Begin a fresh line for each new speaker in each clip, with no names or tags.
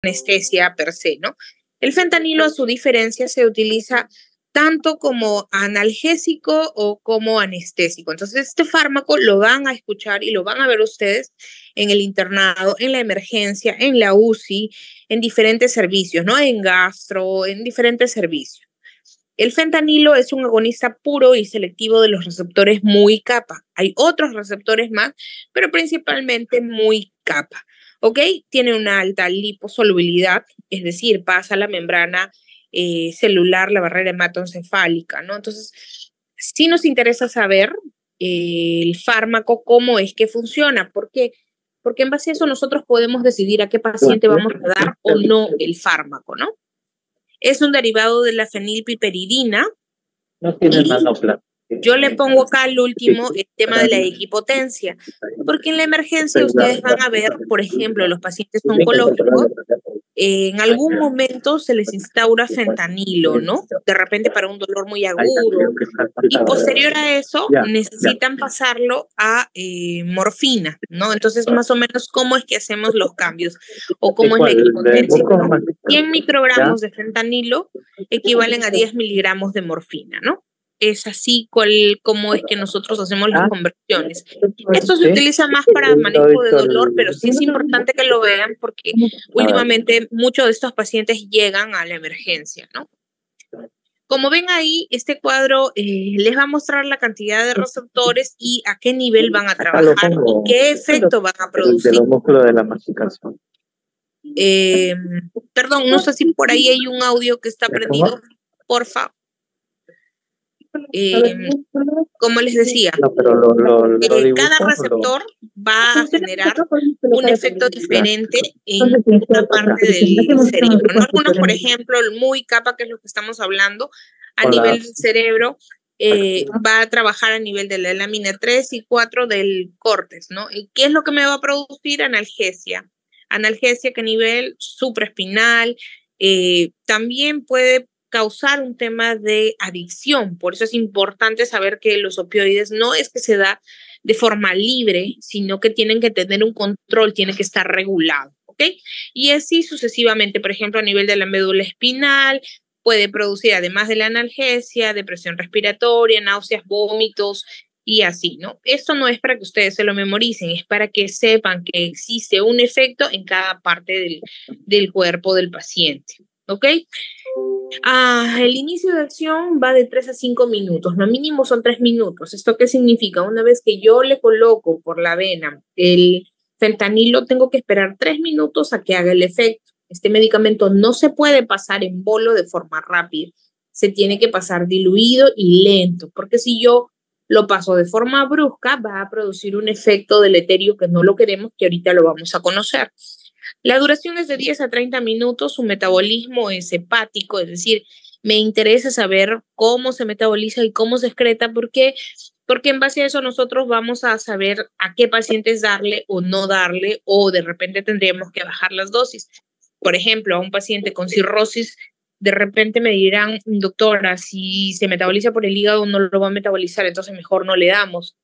anestesia per se, ¿no? El fentanilo, a su diferencia, se utiliza tanto como analgésico o como anestésico. Entonces, este fármaco lo van a escuchar y lo van a ver ustedes en el internado, en la emergencia, en la UCI, en diferentes servicios, ¿no? En gastro, en diferentes servicios. El fentanilo es un agonista puro y selectivo de los receptores muy kappa. Hay otros receptores más, pero principalmente muy kappa. ¿Ok? Tiene una alta liposolubilidad, es decir, pasa la membrana celular, la barrera hematoencefálica, ¿no? Entonces, sí nos interesa saber el fármaco, cómo es que funciona. ¿Por qué? Porque en base a eso nosotros podemos decidir a qué paciente vamos a dar o no el fármaco, ¿no? Es un derivado de la fenilpiperidina.
No tiene manopla.
Yo le pongo acá al último el tema de la equipotencia, porque en la emergencia ustedes van a ver, por ejemplo, los pacientes oncológicos, en algún momento se les instaura fentanilo, ¿no? De repente para un dolor muy agudo. Y posterior a eso necesitan pasarlo a morfina, ¿no? Entonces, más o menos, ¿cómo es que hacemos los cambios? ¿O cómo es la equipotencia? 100 microgramos de fentanilo equivalen a 10 miligramos de morfina, ¿no? Es así como es que nosotros hacemos las conversiones. Esto se utiliza más para manejo de dolor, pero sí es importante que lo vean porque últimamente muchos de estos pacientes llegan a la emergencia, ¿no? Como ven ahí, este cuadro les va a mostrar la cantidad de receptores y a qué nivel van a trabajar y qué efecto van a producir.
El músculo de la masticación.
Perdón, no sé si por ahí hay un audio que está prendido, porfa. Como les decía, cada receptor va a generar un efecto diferente en una parte del cerebro, ¿no? Algunos, por ejemplo, el muy kappa, que es lo que estamos hablando, a nivel del cerebro, va a trabajar a nivel de la lámina 3 y 4 del córtex, ¿no? ¿Y qué es lo que me va a producir? Analgesia. Analgesia que a nivel supraespinal también puede causar un tema de adicción. Por eso es importante saber que los opioides no es que se da de forma libre, sino que tienen que tener un control, tiene que estar regulado, ¿ok? Y así sucesivamente, por ejemplo, a nivel de la médula espinal, puede producir, además de la analgesia, depresión respiratoria, náuseas, vómitos y así, ¿no? Esto no es para que ustedes se lo memoricen, es para que sepan que existe un efecto en cada parte del cuerpo del paciente, ¿ok? El inicio de acción va de 3 a 5 minutos, lo mínimo son 3 minutos. ¿Esto qué significa? Una vez que yo le coloco por la vena el fentanilo, tengo que esperar 3 minutos a que haga el efecto. Este medicamento no se puede pasar en bolo de forma rápida, se tiene que pasar diluido y lento, porque si yo lo paso de forma brusca, va a producir un efecto deleterio que no lo queremos, que ahorita lo vamos a conocer. La duración es de 10 a 30 minutos, su metabolismo es hepático, es decir, me interesa saber cómo se metaboliza y cómo se excreta, porque en base a eso nosotros vamos a saber a qué pacientes darle o no darle, o de repente tendríamos que bajar las dosis. Por ejemplo, a un paciente con cirrosis, de repente me dirán, doctora, si se metaboliza por el hígado no lo va a metabolizar, entonces mejor no le damos,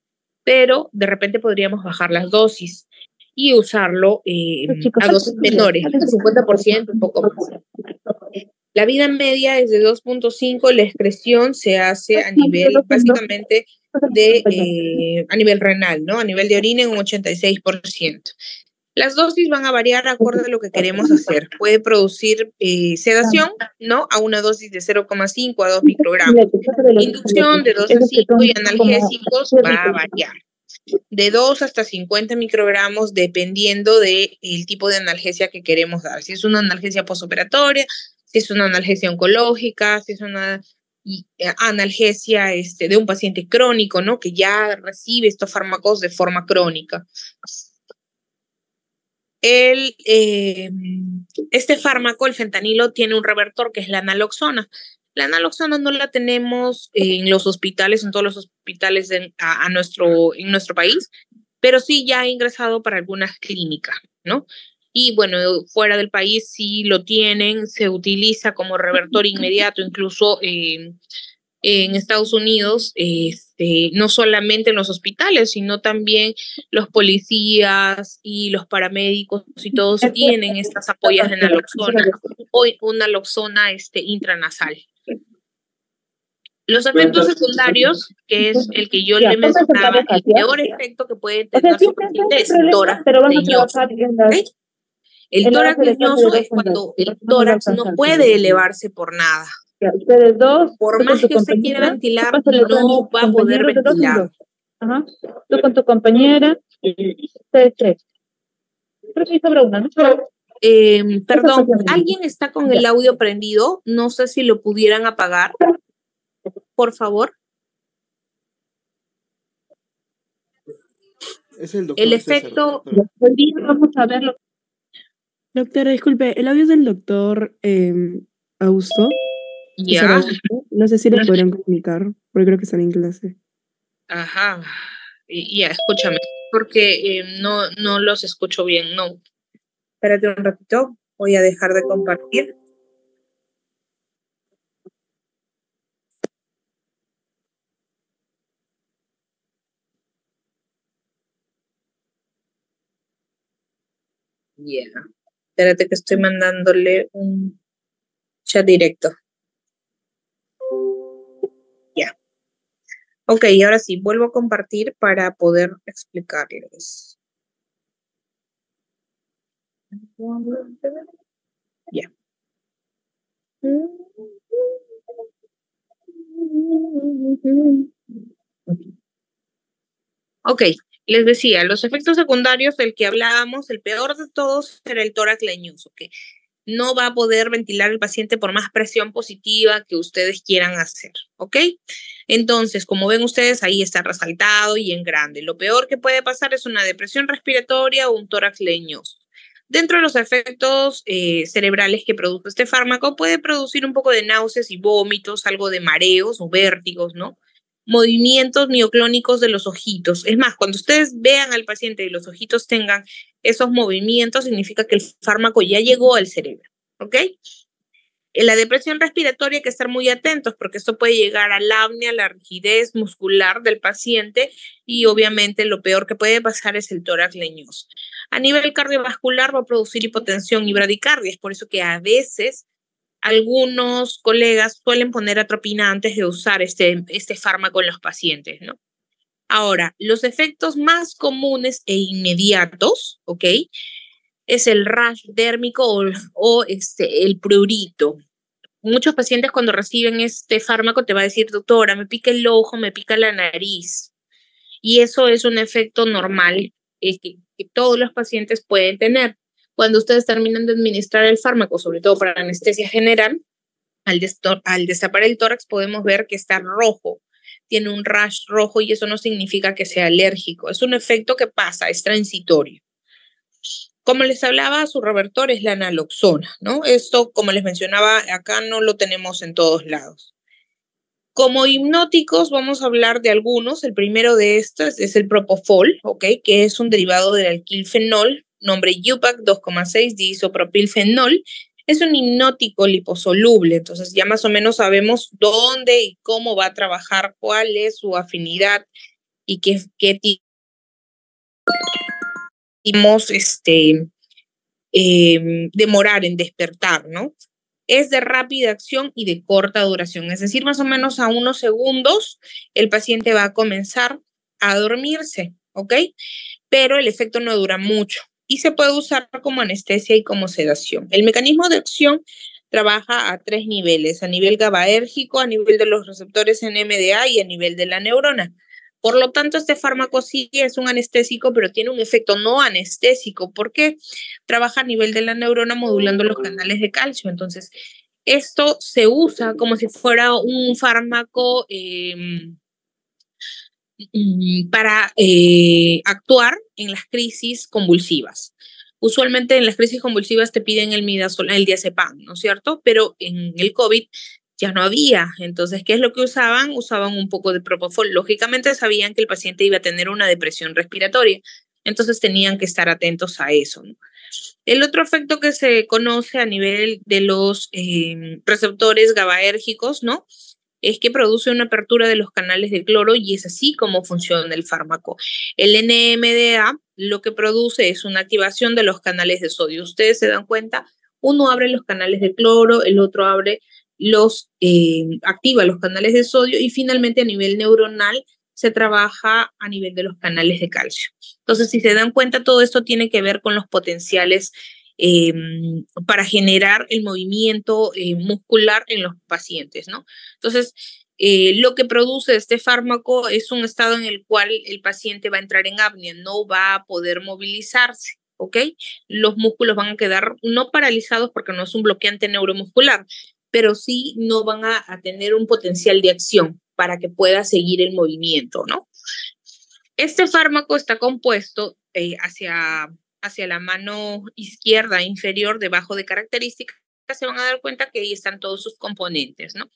pero de repente podríamos bajar las dosis y usarlo a dosis menores, 50%, un poco más. La vida media es de 2.5, la excreción se hace a nivel, básicamente, a nivel renal, ¿no? A nivel de orina en un 86%. Las dosis van a variar acorde a lo que queremos hacer. Puede producir sedación, ¿no? A una dosis de 0,5 a 2 microgramos. Inducción de 2 a 5 y analgésicos va a variar de 2 hasta 50 microgramos dependiendo del tipo de analgesia que queremos dar. Si es una analgesia postoperatoria, si es una analgesia oncológica, si es una analgesia de un paciente crónico, ¿no? Que ya recibe estos fármacos de forma crónica. Este fármaco, el fentanilo, tiene un revertor que es la naloxona. La naloxona no la tenemos en los hospitales, en todos los hospitales en nuestro país, pero sí ya ha ingresado para algunas clínicas, ¿no? Y bueno, fuera del país sí lo tienen, se utiliza como revertor inmediato, incluso en Estados Unidos, no solamente en los hospitales, sino también los policías y los paramédicos y todos tienen estas ampollas de naloxona o una naloxona intranasal. Los efectos secundarios, que es el que yo le mencionaba, el peor efecto que puede tener su paciente es el tórax leñoso. ¿Okay? El tórax leñoso es cuando el tórax no puede elevarse por nada. Por más que usted quiera ventilar, no va a poder ventilar.
Ajá. Tú con tu compañera, ustedes tres. Creo que sobra una, ¿no?
Perdón, ¿alguien está con el audio prendido? No sé si lo pudieran apagar. Por favor.
Es el doctor
El efecto...
César, vamos a verlo.
Doctora, disculpe, el audio es del doctor Augusto.
Ya.
No sé si le podrían comunicar, porque creo que están en clase.
Ajá. Ya, escúchame, porque no los escucho bien, no. Espérate un ratito, voy a dejar de compartir. Ya. Espérate que estoy mandándole un chat directo. Ya. Ok, ahora sí, vuelvo a compartir para poder explicarles. Ya. Ok, les decía, los efectos secundarios del que hablábamos, el peor de todos era el tórax leñoso, que no va a poder ventilar el paciente por más presión positiva que ustedes quieran hacer, ¿ok? Entonces, como ven ustedes, ahí está resaltado y en grande. Lo peor que puede pasar es una depresión respiratoria o un tórax leñoso. Dentro de los efectos cerebrales que produce este fármaco, puede producir un poco de náuseas y vómitos, algo de mareos o vértigos, ¿no? Movimientos mioclónicos de los ojitos. Es más, cuando ustedes vean al paciente y los ojitos tengan esos movimientos, significa que el fármaco ya llegó al cerebro, ¿ok? En la depresión respiratoria hay que estar muy atentos porque esto puede llegar a la apnea, la rigidez muscular del paciente y obviamente lo peor que puede pasar es el tórax leñoso. A nivel cardiovascular va a producir hipotensión y bradicardia, es por eso que a veces algunos colegas suelen poner atropina antes de usar este fármaco en los pacientes, ¿no? Ahora, los efectos más comunes e inmediatos, ¿ok? Es el rash dérmico o el prurito. Muchos pacientes cuando reciben este fármaco te va a decir, doctora, me pica el ojo, me pica la nariz. Y eso es un efecto normal que todos los pacientes pueden tener. Cuando ustedes terminan de administrar el fármaco, sobre todo para anestesia general, al destapar el tórax podemos ver que está rojo, tiene un rash rojo y eso no significa que sea alérgico. Es un efecto que pasa, es transitorio. Como les hablaba, su revertor es la naloxona, ¿no? Esto, como les mencionaba, acá no lo tenemos en todos lados. Como hipnóticos vamos a hablar de algunos. El primero de estos es el propofol, ¿ok? Que es un derivado del alquilfenol, nombre UPAC 2,6 diisopropilfenol. Es un hipnótico liposoluble, entonces ya más o menos sabemos dónde y cómo va a trabajar, cuál es su afinidad y qué tipo demorar en despertar, ¿no? Es de rápida acción y de corta duración, es decir, más o menos a unos segundos el paciente va a comenzar a dormirse, ¿ok? Pero el efecto no dura mucho y se puede usar como anestesia y como sedación. El mecanismo de acción trabaja a 3 niveles, a nivel GABAérgico, a nivel de los receptores NMDA y a nivel de la neurona. Por lo tanto, este fármaco sí es un anestésico, pero tiene un efecto no anestésico, porque trabaja a nivel de la neurona modulando los canales de calcio. Entonces, esto se usa como si fuera un fármaco para actuar en las crisis convulsivas. Usualmente en las crisis convulsivas te piden el diazepam, ¿no es cierto? Pero en el COVID ya no había. Entonces, ¿qué es lo que usaban? Usaban un poco de propofol. Lógicamente sabían que el paciente iba a tener una depresión respiratoria. Entonces tenían que estar atentos a eso, ¿no? El otro efecto que se conoce a nivel de los receptores GABAérgicos, ¿no? es que produce una apertura de los canales de cloro y es así como funciona el fármaco. El NMDA lo que produce es una activación de los canales de sodio. Ustedes se dan cuenta, uno abre los canales de cloro, el otro activa los canales de sodio y finalmente a nivel neuronal se trabaja a nivel de los canales de calcio. Entonces, si se dan cuenta, todo esto tiene que ver con los potenciales para generar el movimiento muscular en los pacientes, ¿no? Entonces, lo que produce este fármaco es un estado en el cual el paciente va a entrar en apnea, no va a poder movilizarse, ¿ok? Los músculos van a quedar no paralizados porque no es un bloqueante neuromuscular, pero sí no van a tener un potencial de acción para que pueda seguir el movimiento, ¿no? Este fármaco está compuesto hacia la mano izquierda inferior, debajo de características, se van a dar cuenta que ahí están todos sus componentes, ¿no?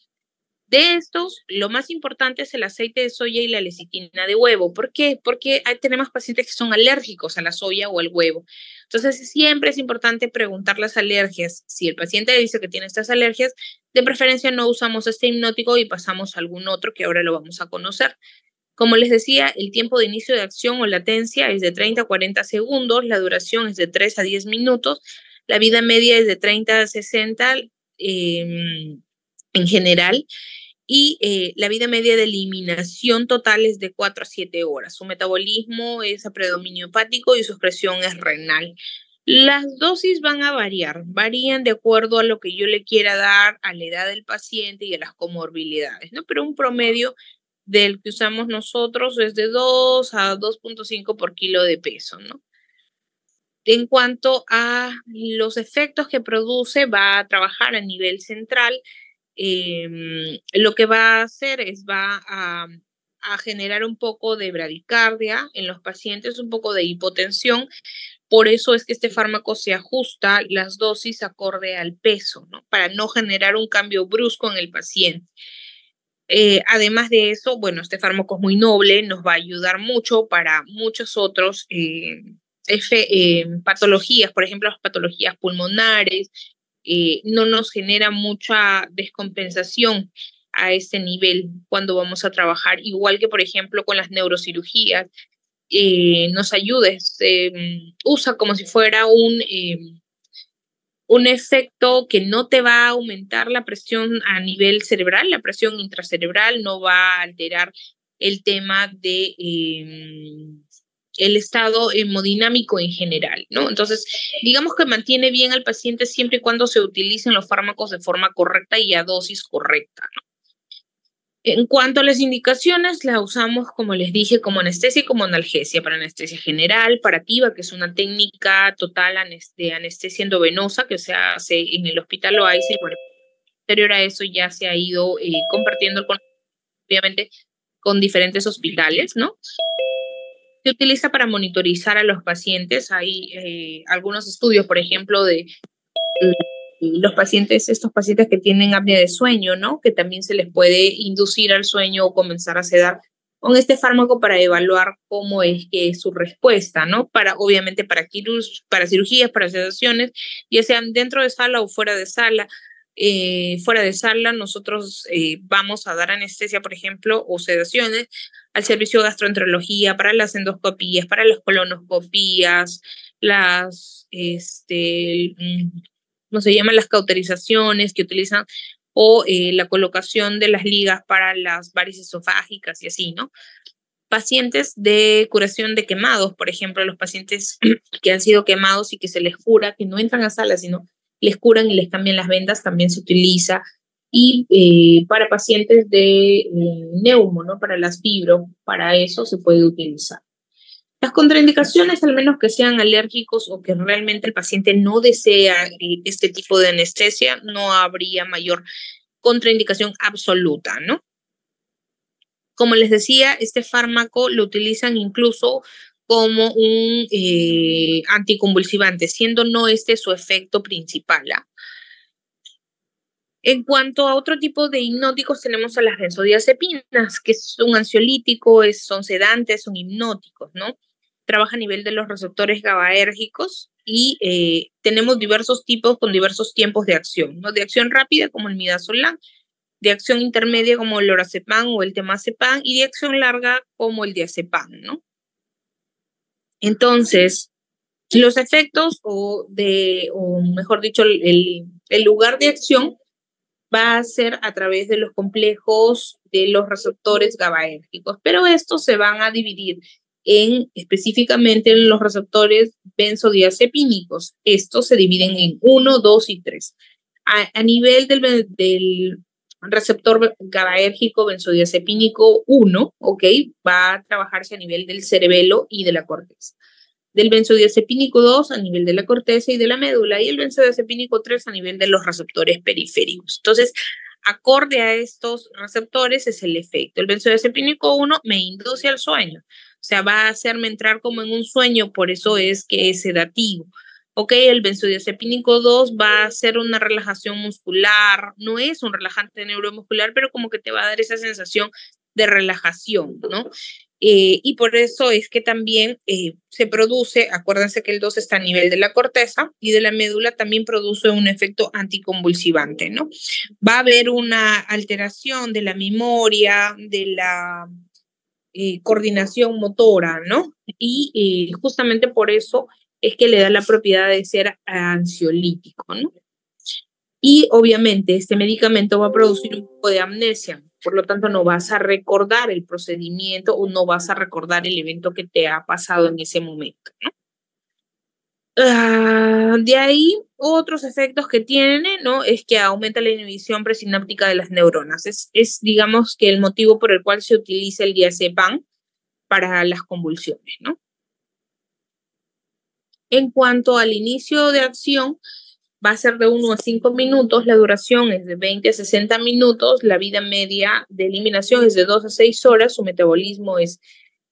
De estos, lo más importante es el aceite de soya y la lecitina de huevo. ¿Por qué? Porque tenemos pacientes que son alérgicos a la soya o al huevo. Entonces, siempre es importante preguntar las alergias. Si el paciente dice que tiene estas alergias, de preferencia no usamos este hipnótico y pasamos a algún otro que ahora lo vamos a conocer. Como les decía, el tiempo de inicio de acción o latencia es de 30 a 40 segundos, la duración es de 3 a 10 minutos, la vida media es de 30 a 60 en general, y la vida media de eliminación total es de 4 a 7 horas. Su metabolismo es a predominio hepático y su excreción es renal. Las dosis van a variar, varían de acuerdo a lo que yo le quiera dar, a la edad del paciente y a las comorbilidades, ¿no? Pero un promedio del que usamos nosotros es de 2 a 2.5 por kilo de peso, ¿no? En cuanto a los efectos que produce, va a trabajar a nivel central. Lo que va a hacer es va a generar un poco de bradicardia en los pacientes, un poco de hipotensión. Por eso es que este fármaco se ajusta las dosis acorde al peso, ¿no? Para no generar un cambio brusco en el paciente. Además de eso, bueno, este fármaco es muy noble, nos va a ayudar mucho para muchos otros patologías, por ejemplo, las patologías pulmonares. No nos genera mucha descompensación a este nivel cuando vamos a trabajar, igual que, por ejemplo, con las neurocirugías. Nos ayuda, usa como si fuera un efecto que no te va a aumentar la presión a nivel cerebral, la presión intracerebral no va a alterar el tema de el estado hemodinámico en general, ¿no? Entonces, digamos que mantiene bien al paciente siempre y cuando se utilicen los fármacos de forma correcta y a dosis correcta, ¿no? En cuanto a las indicaciones, la usamos, como les dije, como anestesia y como analgesia, para anestesia general, para TIVA, que es una técnica total de anestesia endovenosa que se hace en el hospital Oasis. Bueno, posterior a eso ya se ha ido compartiendo, obviamente, con diferentes hospitales, ¿no? Se utiliza para monitorizar a los pacientes. Hay algunos estudios, por ejemplo, de los pacientes, estos pacientes que tienen apnea de sueño, ¿no? Que también se les puede inducir al sueño o comenzar a sedar con este fármaco para evaluar cómo es que es su respuesta, ¿no? Obviamente para cirugías, para sedaciones, ya sean dentro de sala o fuera de sala. Fuera de sala, nosotros vamos a dar anestesia, por ejemplo, o sedaciones al servicio de gastroenterología, para las endoscopías, para las colonoscopías, ¿cómo se llaman? Las cauterizaciones que utilizan, o la colocación de las ligas para las varices esofágicas y así, ¿no? Pacientes de curación de quemados, por ejemplo, los pacientes que han sido quemados y que se les cura, que no entran a sala, sino les curan y les cambian las vendas, también se utiliza. Y para pacientes de neumo, ¿no? Para las fibro, para eso se puede utilizar. Las contraindicaciones, al menos que sean alérgicos o que realmente el paciente no desea este tipo de anestesia, no habría mayor contraindicación absoluta, ¿no? Como les decía, este fármaco lo utilizan incluso como un anticonvulsivante, siendo no este su efecto principal, ¿ah? En cuanto a otro tipo de hipnóticos, tenemos a las benzodiazepinas, que es un ansiolítico, son sedantes, son hipnóticos, ¿no? Trabaja a nivel de los receptores GABAérgicos y tenemos diversos tipos con diversos tiempos de acción, ¿no? De acción rápida, como el midazolam, de acción intermedia como el lorazepam o el temazepam, y de acción larga como el diazepam, ¿no? Entonces, los efectos o mejor dicho, el lugar de acción va a ser a través de los complejos de los receptores GABAérgicos, pero estos se van a dividir específicamente en los receptores benzodiazepínicos. Estos se dividen en 1, 2 y 3. A nivel del receptor GABAérgico benzodiazepínico 1, ¿ok? Va a trabajarse a nivel del cerebelo y de la corteza. Del benzodiazepínico 2 a nivel de la corteza y de la médula, y el benzodiazepínico 3 a nivel de los receptores periféricos. Entonces, acorde a estos receptores es el efecto. El benzodiazepínico 1 me induce al sueño, o sea, va a hacerme entrar como en un sueño, por eso es que es sedativo. Ok, el benzodiazepínico 2 va a hacer una relajación muscular, no es un relajante neuromuscular, pero como que te va a dar esa sensación de relajación, ¿no? Y por eso es que también se produce, acuérdense que el 2 está a nivel de la corteza y de la médula, también produce un efecto anticonvulsivante, ¿no? Va a haber una alteración de la memoria, de la coordinación motora, ¿no? Y justamente por eso es que le da la propiedad de ser ansiolítico, ¿no? Y obviamente este medicamento va a producir un poco de amnesia, por lo tanto no vas a recordar el procedimiento o no vas a recordar el evento que te ha pasado en ese momento, ¿no? De ahí, otros efectos que tiene, ¿no? Es que aumenta la inhibición presináptica de las neuronas. Es, digamos, que el motivo por el cual se utiliza el diazepam para las convulsiones, ¿no? En cuanto al inicio de acción, va a ser de 1 a 5 minutos, la duración es de 20 a 60 minutos, la vida media de eliminación es de 2 a 6 horas, su metabolismo es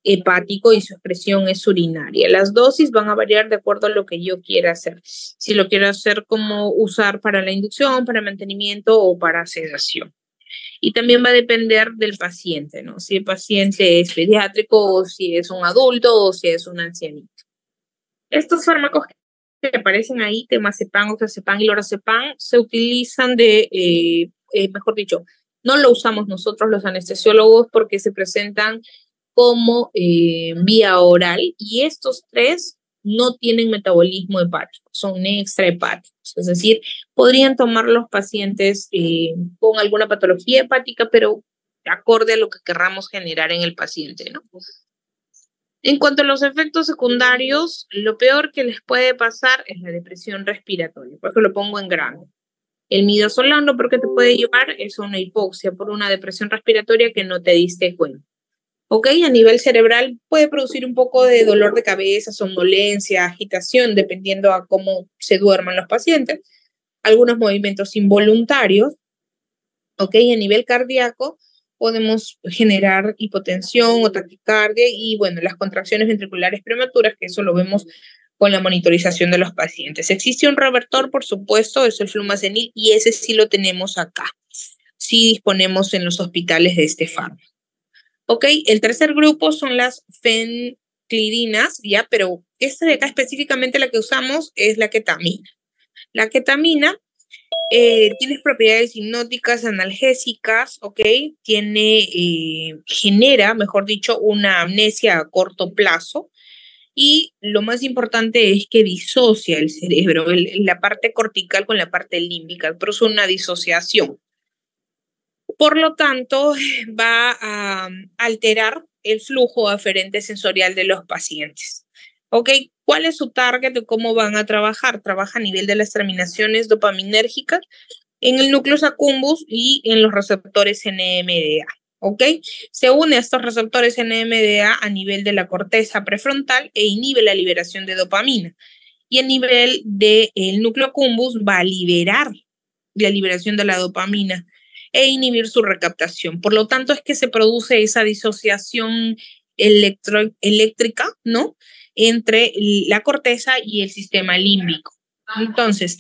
hepático y su excreción es urinaria. Las dosis van a variar de acuerdo a lo que yo quiera hacer. Si lo quiero hacer como usar para la inducción, para mantenimiento o para sedación. Y también va a depender del paciente, ¿no? Si el paciente es pediátrico o si es un adulto o si es un ancianito. Estos fármacos que aparecen ahí, temazepam, oxazepam y lorazepam, se utilizan mejor dicho, no lo usamos nosotros los anestesiólogos porque se presentan como vía oral, y estos tres no tienen metabolismo hepático, son extrahepáticos, es decir, podrían tomar los pacientes con alguna patología hepática, pero acorde a lo que querramos generar en el paciente, ¿no? En cuanto a los efectos secundarios, lo peor que les puede pasar es la depresión respiratoria, por eso lo pongo en grande. El midazolam, ¿por qué te puede llevar? Es una hipoxia por una depresión respiratoria que no te diste cuenta. Ok, a nivel cerebral puede producir un poco de dolor de cabeza, somnolencia, agitación, dependiendo a cómo se duerman los pacientes, algunos movimientos involuntarios. Ok, a nivel cardíaco podemos generar hipotensión o taquicardia y, bueno, las contracciones ventriculares prematuras, que eso lo vemos con la monitorización de los pacientes. Existe un revertor, por supuesto, es el flumazenil, y ese sí lo tenemos acá. Sí disponemos en los hospitales de este fármaco. Ok, el tercer grupo son las fenclirinas, ya, pero esta de acá específicamente la que usamos es la ketamina. La ketamina tiene propiedades hipnóticas, analgésicas, ok, genera, mejor dicho, una amnesia a corto plazo, y lo más importante es que disocia el cerebro, la parte cortical con la parte límbica, produce una disociación. Por lo tanto, va a alterar el flujo aferente sensorial de los pacientes. ¿Ok? ¿Cuál es su target y cómo van a trabajar? Trabaja a nivel de las terminaciones dopaminérgicas en el núcleo accumbens y en los receptores NMDA. ¿Ok? Se une a estos receptores NMDA a nivel de la corteza prefrontal e inhibe la liberación de dopamina. Y a nivel del núcleo accumbens va a liberar la liberación de la dopamina e inhibir su recaptación. Por lo tanto, es que se produce esa disociación eléctrica, ¿no?, entre la corteza y el sistema límbico. Entonces,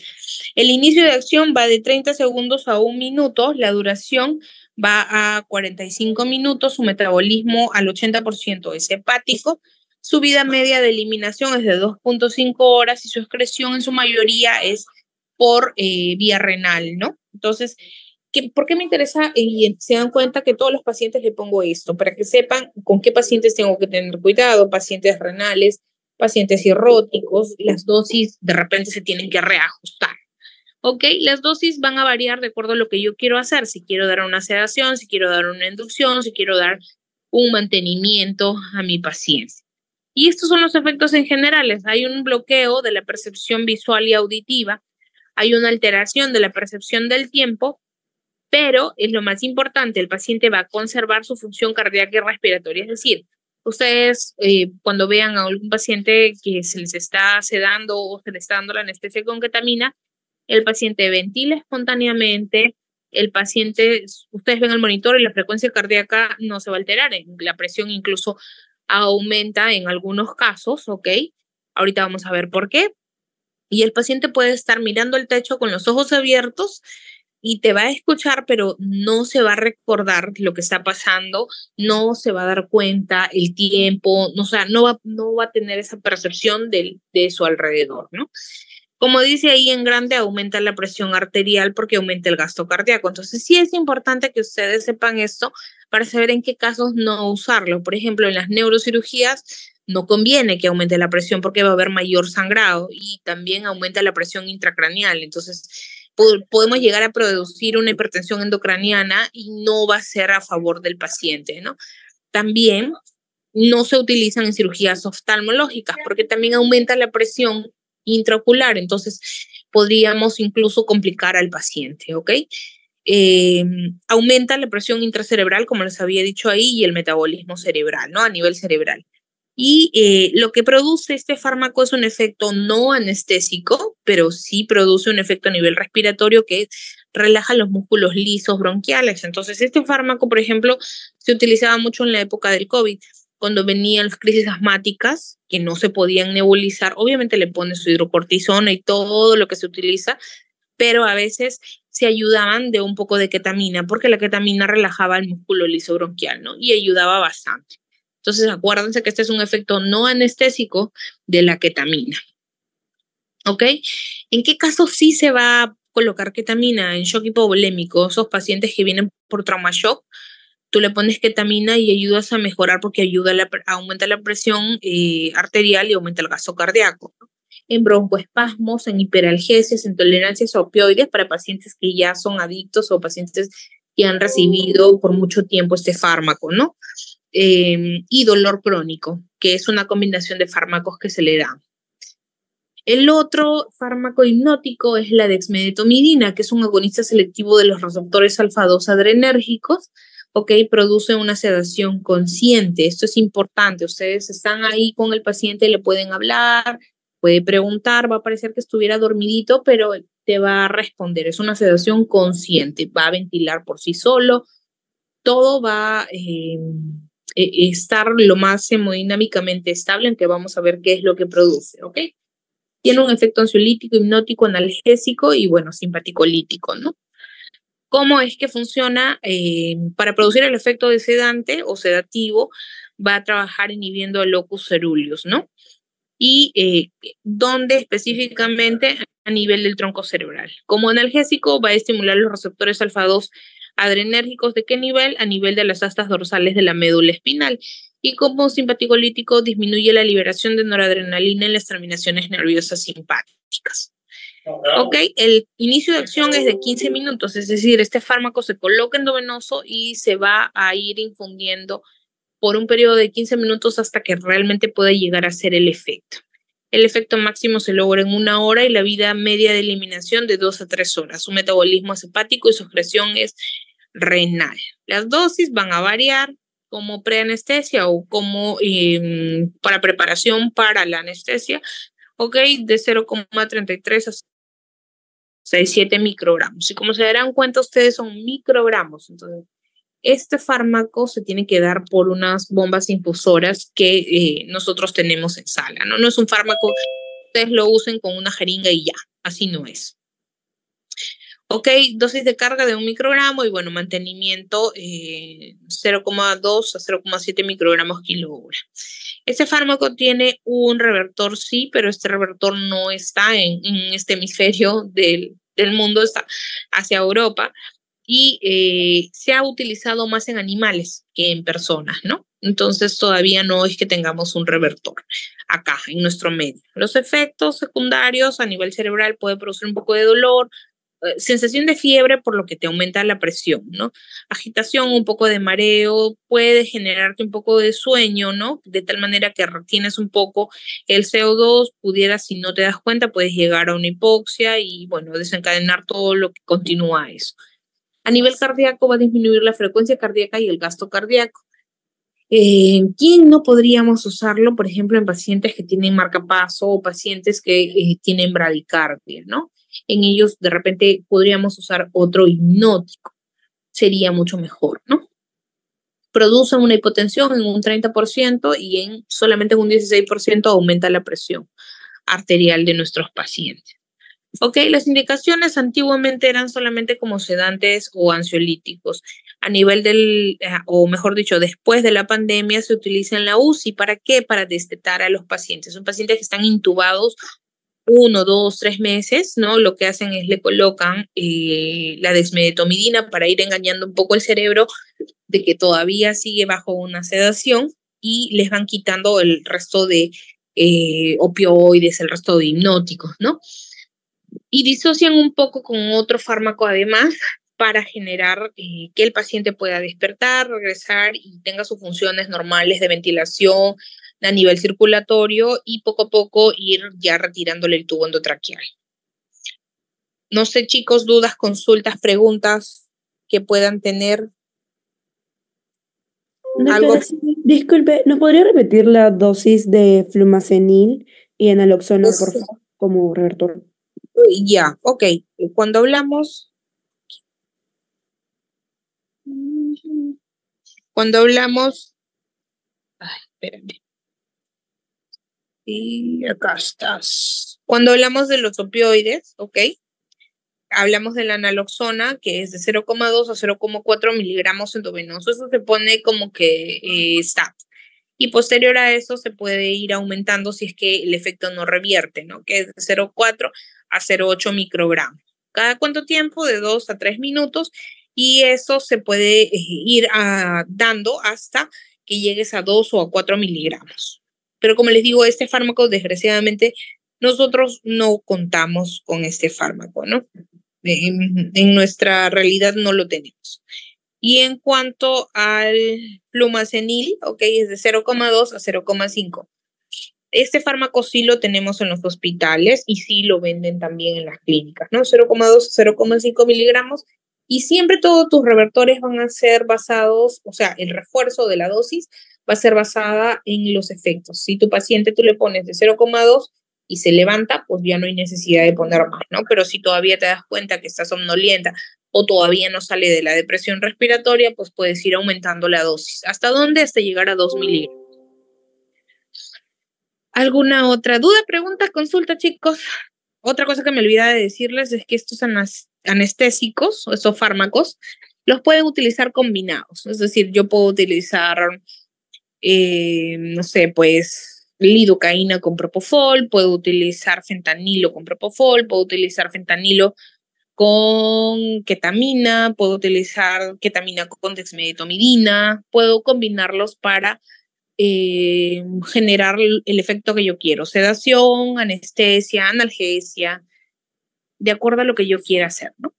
el inicio de acción va de 30 segundos a 1 minuto, la duración va a 45 minutos, su metabolismo al 80% es hepático, su vida media de eliminación es de 2.5 horas y su excreción en su mayoría es por vía renal, ¿no? Entonces, ¿Por qué me interesa? Y se dan cuenta que todos los pacientes le pongo esto, para que sepan con qué pacientes tengo que tener cuidado, pacientes renales, pacientes cirróticos, las dosis de repente se tienen que reajustar. ¿Ok? Las dosis van a variar de acuerdo a lo que yo quiero hacer, si quiero dar una sedación, si quiero dar una inducción, si quiero dar un mantenimiento a mi paciente. Y estos son los efectos en generales. Hay un bloqueo de la percepción visual y auditiva, hay una alteración de la percepción del tiempo, pero es lo más importante, el paciente va a conservar su función cardíaca y respiratoria. Es decir, ustedes cuando vean a algún paciente que se les está sedando o se le está dando la anestesia con ketamina, el paciente ventila espontáneamente, el paciente, ustedes ven el monitor y la frecuencia cardíaca no se va a alterar, la presión incluso aumenta en algunos casos, ¿ok? Ahorita vamos a ver por qué. Y el paciente puede estar mirando el techo con los ojos abiertos y te va a escuchar, pero no se va a recordar lo que está pasando, no se va a dar cuenta el tiempo, o sea, no va a tener esa percepción de su alrededor, ¿no? Como dice ahí en grande, aumenta la presión arterial porque aumenta el gasto cardíaco. Entonces, sí es importante que ustedes sepan esto para saber en qué casos no usarlo. Por ejemplo, en las neurocirugías no conviene que aumente la presión porque va a haber mayor sangrado y también aumenta la presión intracraneal. Entonces, podemos llegar a producir una hipertensión endocraniana y no va a ser a favor del paciente, ¿no? También no se utilizan en cirugías oftalmológicas porque también aumenta la presión intraocular, entonces podríamos incluso complicar al paciente, ¿ok? Aumenta la presión intracerebral, como les había dicho ahí, y el metabolismo cerebral, ¿no? A nivel cerebral. Y lo que produce este fármaco es un efecto no anestésico, pero sí produce un efecto a nivel respiratorio que relaja los músculos lisos bronquiales. Entonces, este fármaco, por ejemplo, se utilizaba mucho en la época del COVID, cuando venían las crisis asmáticas que no se podían nebulizar. Obviamente le pones su hidrocortisona y todo lo que se utiliza, pero a veces se ayudaban de un poco de ketamina, porque la ketamina relajaba el músculo liso bronquial, ¿no? Y ayudaba bastante. Entonces, acuérdense que este es un efecto no anestésico de la ketamina. ¿Ok? ¿En qué caso sí se va a colocar ketamina? En shock hipovolémico, esos pacientes que vienen por trauma shock, tú le pones ketamina y ayudas a mejorar porque aumenta la presión arterial y aumenta el gasto cardíaco, ¿no? En broncoespasmos, en hiperalgesias, en tolerancias a opioides para pacientes que ya son adictos o pacientes que han recibido por mucho tiempo este fármaco, ¿no? Y dolor crónico, que es una combinación de fármacos que se le dan. El otro fármaco hipnótico es la dexmedetomidina, que es un agonista selectivo de los receptores alfa-2 adrenérgicos. ¿Ok? Produce una sedación consciente. Esto es importante. Ustedes están ahí con el paciente, le pueden hablar, puede preguntar, va a parecer que estuviera dormidito, pero te va a responder. Es una sedación consciente, va a ventilar por sí solo. Todo va a estar lo más hemodinámicamente estable, aunque vamos a ver qué es lo que produce. ¿Ok? Tiene un efecto ansiolítico, hipnótico, analgésico y, bueno, simpaticolítico, ¿no? ¿Cómo es que funciona? Para producir el efecto de sedante o sedativo, va a trabajar inhibiendo el locus ceruleus, ¿no? Y ¿dónde específicamente? A nivel del tronco cerebral. Como analgésico, va a estimular los receptores alfa-2 adrenérgicos. ¿De qué nivel? A nivel de las astas dorsales de la médula espinal. Y como simpaticolítico, disminuye la liberación de noradrenalina en las terminaciones nerviosas simpáticas. Ok, el inicio de acción es de 15 minutos, es decir, este fármaco se coloca endovenoso y se va a ir infundiendo por un periodo de 15 minutos hasta que realmente pueda llegar a ser el efecto. El efecto máximo se logra en 1 hora y la vida media de eliminación de 2 a 3 horas. Su metabolismo es hepático y su excreción es renal. Las dosis van a variar como preanestesia o como para preparación para la anestesia, ok, de 0,33 a 6,7 microgramos. Y como se darán cuenta, ustedes son microgramos. Entonces, este fármaco se tiene que dar por unas bombas infusoras que nosotros tenemos en sala, ¿no? No es un fármaco que ustedes lo usen con una jeringa y ya. Así no es. Ok, dosis de carga de 1 microgramo y, bueno, mantenimiento 0,2 a 0,7 microgramos kilo-hora. Este fármaco tiene un revertor, sí, pero este revertor no está en este hemisferio del mundo, está hacia Europa. y se ha utilizado más en animales que en personas, ¿no? Entonces todavía no es que tengamos un revertor acá en nuestro medio. Los efectos secundarios a nivel cerebral puede producir un poco de dolor, sensación de fiebre por lo que te aumenta la presión, ¿no? Agitación, un poco de mareo, puede generarte un poco de sueño, ¿no? De tal manera que retienes un poco el CO2, pudiera, si no te das cuenta, puedes llegar a una hipoxia y, bueno, desencadenar todo lo que continúa eso. A nivel cardíaco va a disminuir la frecuencia cardíaca y el gasto cardíaco. ¿Quién no podríamos usarlo? Por ejemplo, en pacientes que tienen marcapaso o pacientes que tienen bradicardia, ¿no? En ellos de repente podríamos usar otro hipnótico. Sería mucho mejor, ¿no? Produce una hipotensión en un 30% y solamente en un 16% aumenta la presión arterial de nuestros pacientes. Ok, las indicaciones antiguamente eran solamente como sedantes o ansiolíticos. A nivel o mejor dicho, después de la pandemia se utiliza en la UCI. ¿Para qué? Para destetar a los pacientes. Son pacientes que están intubados 1, 2, 3 meses, ¿no? Lo que hacen es le colocan la desmedetomidina para ir engañando un poco el cerebro de que todavía sigue bajo una sedación y les van quitando el resto de opioides, el resto de hipnóticos, ¿no? Y disocian un poco con otro fármaco además para generar que el paciente pueda despertar, regresar y tenga sus funciones normales de ventilación a nivel circulatorio y poco a poco ir ya retirándole el tubo endotraqueal. No sé, chicos, dudas, consultas, preguntas que puedan tener.
Doctora, disculpe, ¿nos podría repetir la dosis de flumacenil y enaloxona, por favor, como revertor?
Ya, ok. Cuando hablamos ay, espérame. Y acá estás. Cuando hablamos de los opioides, ok, hablamos de la naloxona, que es de 0,2 a 0,4 miligramos endovenoso. Eso se pone como que está. Y posterior a eso se puede ir aumentando si es que el efecto no revierte, ¿no? Que es de 0,4 a 0,8 microgramos. ¿Cada cuánto tiempo? De 2 a 3 minutos. Y eso se puede ir dando hasta que llegues a 2 o a 4 miligramos. Pero como les digo, este fármaco, desgraciadamente, nosotros no contamos con este fármaco, ¿no? En nuestra realidad no lo tenemos. Y en cuanto al flumacenil, ok, es de 0,2 a 0,5. Este fármaco sí lo tenemos en los hospitales y sí lo venden también en las clínicas, ¿no? 0,2 a 0,5 miligramos. Y siempre todos tus revertores van a ser basados, o sea, el refuerzo de la dosis va a ser basada en los efectos. Si tu paciente tú le pones de 0,2 y se levanta, pues ya no hay necesidad de poner más, ¿no? Pero si todavía te das cuenta que está somnolienta o todavía no sale de la depresión respiratoria, pues puedes ir aumentando la dosis. ¿Hasta dónde? Hasta llegar a 2 miligramos. ¿Alguna otra duda, pregunta, consulta, chicos? Otra cosa que me olvidaba de decirles es que estos anestésicos, o estos fármacos, los pueden utilizar combinados. Es decir, yo puedo utilizar, no sé, pues, lidocaína con propofol, puedo utilizar fentanilo con propofol, puedo utilizar fentanilo con ketamina, puedo utilizar ketamina con dexmedetomidina, puedo combinarlos para generar el efecto que yo quiero, sedación, anestesia, analgesia, de acuerdo a lo que yo quiera hacer, ¿no?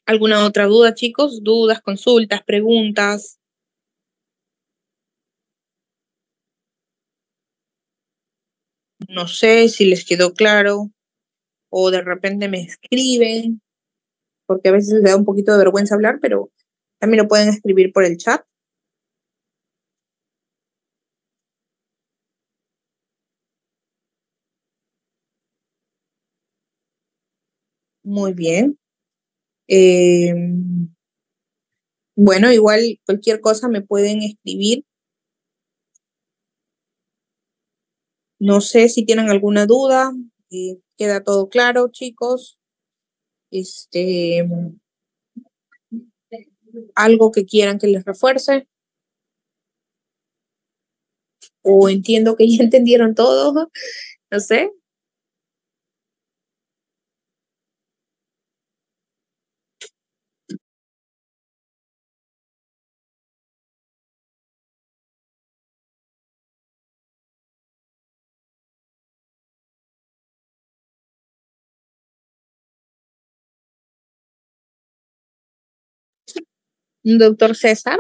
¿Alguna otra duda, chicos? ¿Dudas, consultas, preguntas? No sé si les quedó claro o de repente me escriben, porque a veces les da un poquito de vergüenza hablar, pero también lo pueden escribir por el chat. Muy bien. Bueno, igual cualquier cosa me pueden escribir. No sé si tienen alguna duda. ¿Queda todo claro, chicos? ¿Algo que quieran que les refuerce? ¿O entiendo que ya entendieron todo? No sé. Doctor César.